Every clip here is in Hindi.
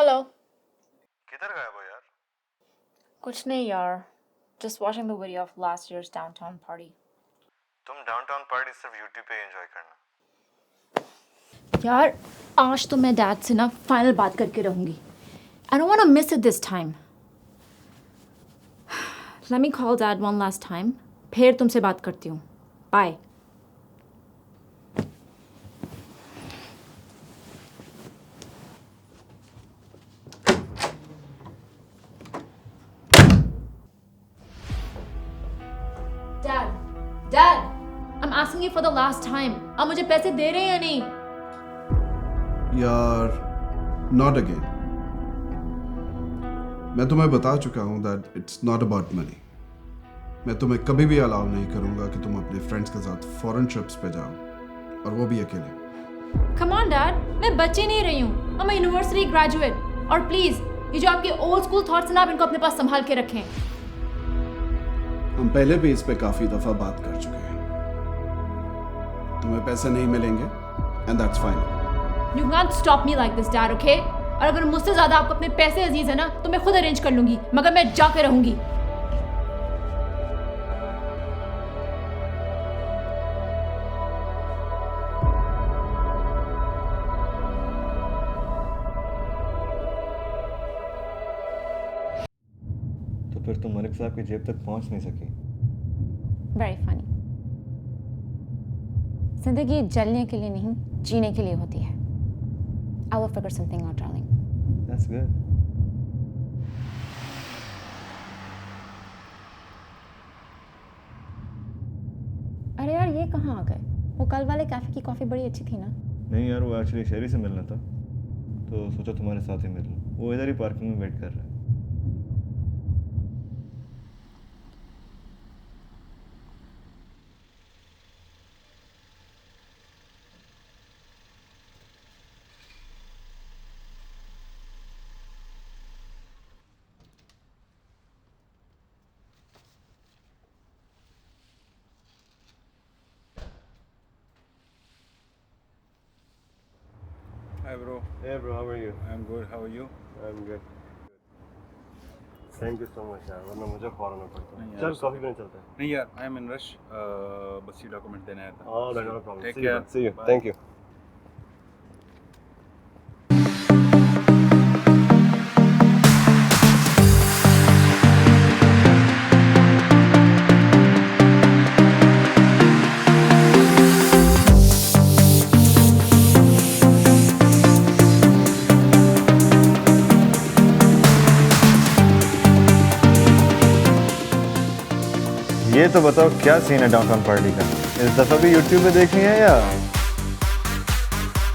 हेलो। किधर गए वो यार? कुछ नहीं यार, just watching the video of last year's downtown party. तुम डाउनटाउन पार्टी सिर्फ यूट्यूब पे एंजॉय करना। यार आज तो मैं डैड से ना फाइनल बात करके रहूंगी। I don't want to miss it this time. Let me call dad one last time. फिर तुमसे बात करती हूँ। Bye. Dad, I'm asking you for the last time. आप मुझे पैसे दे रहे हैं या नहीं? यार नॉट अगेन। मैं तुम्हें बता चुका हूं that it's not about money. मैं तुम्हें कभी भी अलाउ नहीं करूंगा कि तुम अपने फ्रेंड्स के साथ फॉरेन ट्रिप्स पे जाओ, और वो भी अकेले। Come on dad, मैं बच्ची नहीं रही हूँ। I'm a university graduate. और प्लीज ये जो आपके ओल्ड स्कूल थॉट्स हैं ना, आप इनको अपने पास संभाल के रखें। हम पहले भी इस पे काफी दफा बात कर चुके हैं। तुम्हें पैसे नहीं मिलेंगे and that's fine. You can't stop me like this, Dad, okay? और अगर मुझसे ज्यादा आपको अपने पैसे अजीज है ना, तो मैं खुद अरेंज कर लूंगी, मगर मैं जाके रहूंगी। तो फिर तुम मलिक साहब की जेब तक पहुंच नहीं सकी। Very funny. जिंदगी जलने के लिए नहीं, जीने के लिए होती है। I will figure something out, darling. That's good. अरे यार ये कहाँ आ गए? वो कल वाले कैफे की कॉफी बड़ी अच्छी थी ना? नहीं यार, वो एक्चुअली शेरी से मिलना था, तो सोचा तुम्हारे साथ ही मिल लूं। वो इधर ही पार्किंग में वेट कर रहा है। Hi bro, Hey bro, how are you? I'm good. How are you? I'm good. Thank you so much यार, वरना मुझे फॉरन में पड़ता है। नहीं चल यार, कॉफी पीने चलते हैं। नहीं यार, I am in rush. बस ये डॉक्यूमेंट देने आया था। Oh, no problem. Take See you, care. bud. See you. Bye. Thank you. ये तो बताओ क्या सीन है डाउनटाउन पार्टी का? इस दफा भी यूट्यूब पे देखनी है या?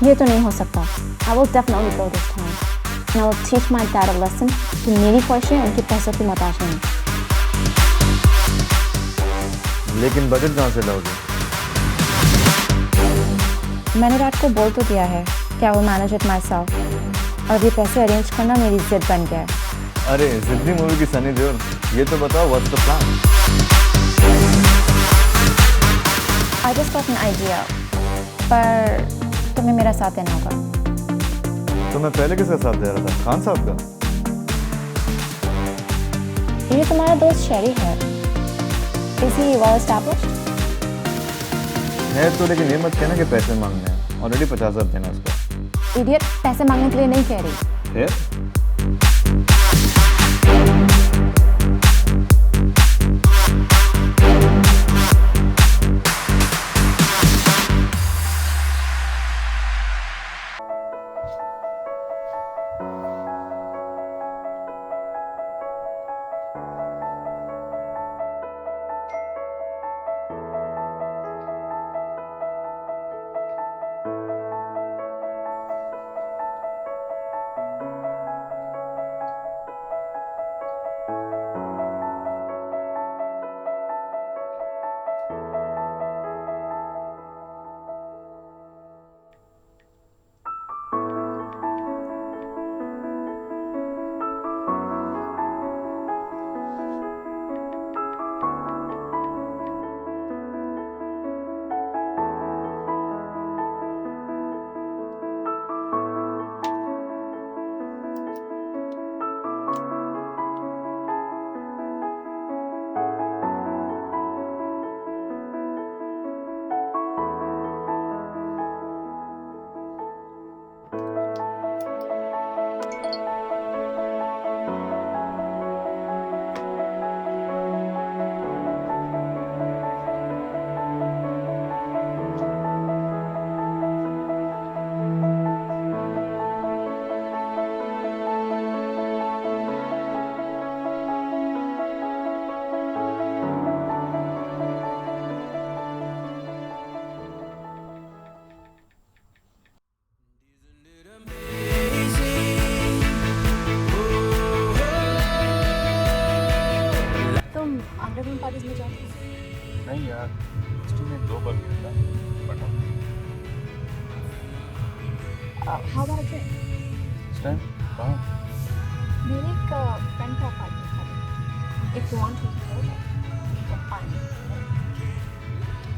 ये तो नहीं हो सकता। I will definitely go this time. And I will teach my dad a lesson कि मेरी ख्वाहिशें उनके पैसों की मोहताज नहीं। लेकिन बजट कहाँ से लाओगे? मैंने डैड को बोल तो दिया है कि I will manage it myself. और ये पैसे अरेंज करना मेरी जिद बन गया है। अरे जिद्दी मूवी की सनी देओल, ये तो बताओ what's the plan? I just got an idea. पर तुम्हें मेरा साथ देना होगा। तो मैं पहले किसका साथ दे रहा था? खान साहब का? ये तुम्हारा दोस्त शेरी है। Is he well established? है तो, लेकिन ये मत कहना कि पैसे मांगने हैं। ऑलरेडी 50,000 देना उसका। Idiot, पैसे मांगने के लिए नहीं कह रही। फिर? उसने 2 बार किया था but How about a drink? इस टाइम कहाँ मेरे एक फ्रेंड का पार्टी था. If you want to go there, you can find me.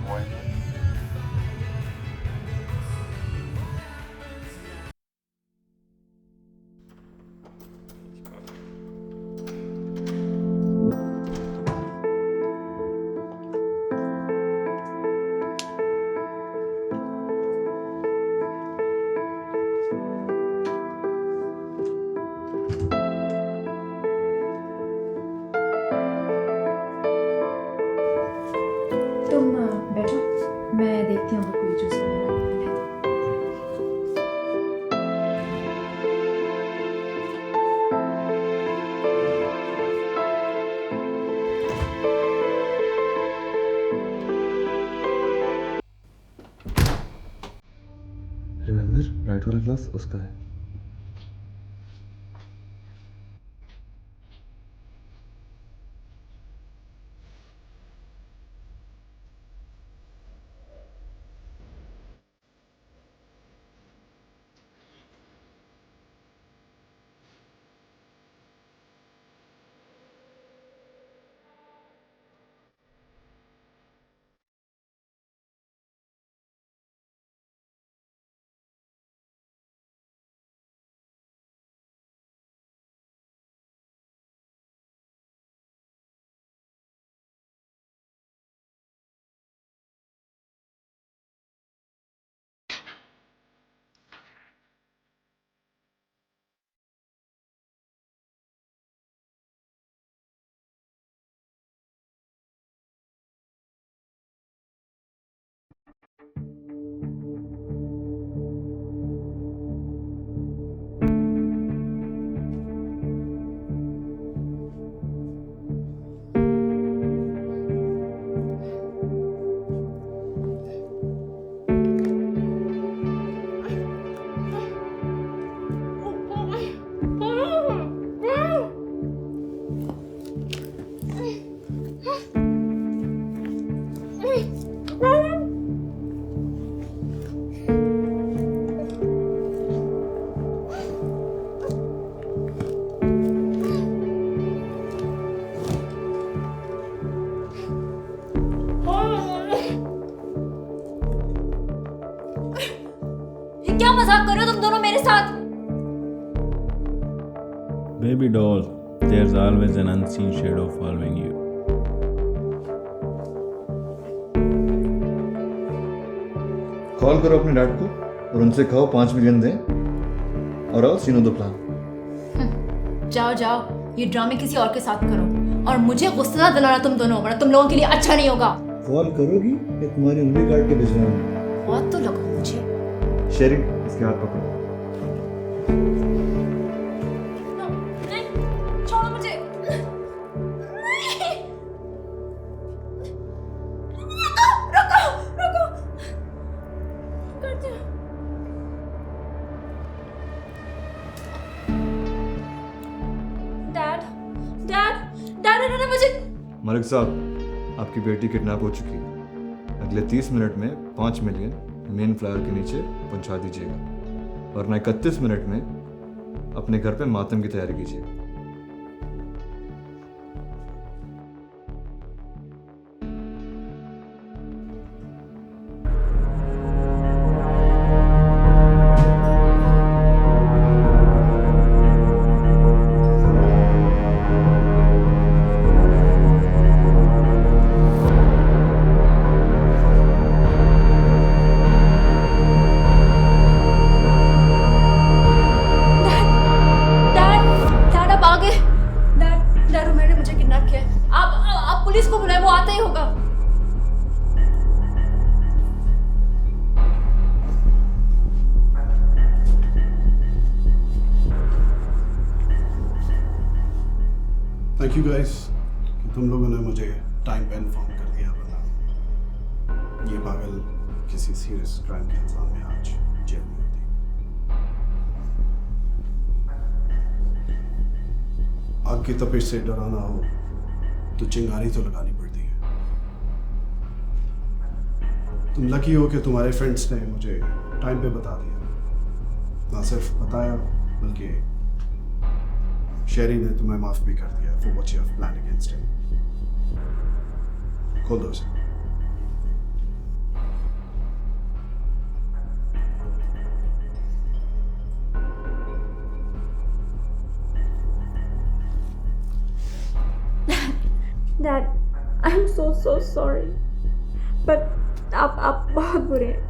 Why not? तुम बैठो, मैं देखती हूँ अगर कोई जूस वगैरह है तो। रिमेंबर राइट वाला ग्लास उसका है। ये क्या मजाक कर रहे हो तुम दोनों मेरे साथ? Baby doll, there's always an unseen shadow following you. Call करो अपने डैड को और उनसे कहो 5 मिलियन दें और आओ सीनो दो प्लान। जाओ जाओ, ये ड्रामे किसी और के साथ करो और मुझे गुस्सा ना दिलाना तुम दोनों, वरना तुम लोगों के लिए अच्छा नहीं होगा। कॉल करोगी या तुम्हारी उंगली काट के भिजवाऊंगी? बहुत तो लगा मुझे। शेरी इसके हाथ पकड़ो। नहीं, छोड़ो मुझे। नहीं। रुको, रुको, रुको। करती हूँ। डैड, डैड, डैड इन्होंने मुझे। मलिक साहब, आपकी बेटी किडनैप हो चुकी है। अगले 30 मिनट में 5 मिलियन मेन फ्लायर के नीचे पहुंचा दीजिएगा, वरना 31 मिनट में अपने घर पे मातम की तैयारी कीजिए। पुलिस को बुलाए, वो आता ही होगा। थैंक यू गाइस कि तुम लोगों ने मुझे टाइम पे इन्फॉर्म कर दिया, वरना ये पागल किसी सीरियस क्राइम के इल्जाम में आज जेल में होती। आग की तपिश से डराना हो तो चिंगारी तो लगानी पड़ती है। तुम लकी हो कि तुम्हारे फ्रेंड्स ने मुझे टाइम पे बता दिया, ना सिर्फ बताया बल्कि शेरी ने तुम्हें माफ भी कर दिया for what you have planned against him. खोल दो इसे. Dad, I'm so sorry. But आप बहुत बुरे हैं.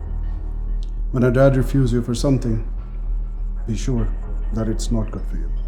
When a dad refuses you for something, be sure that it's not good for you.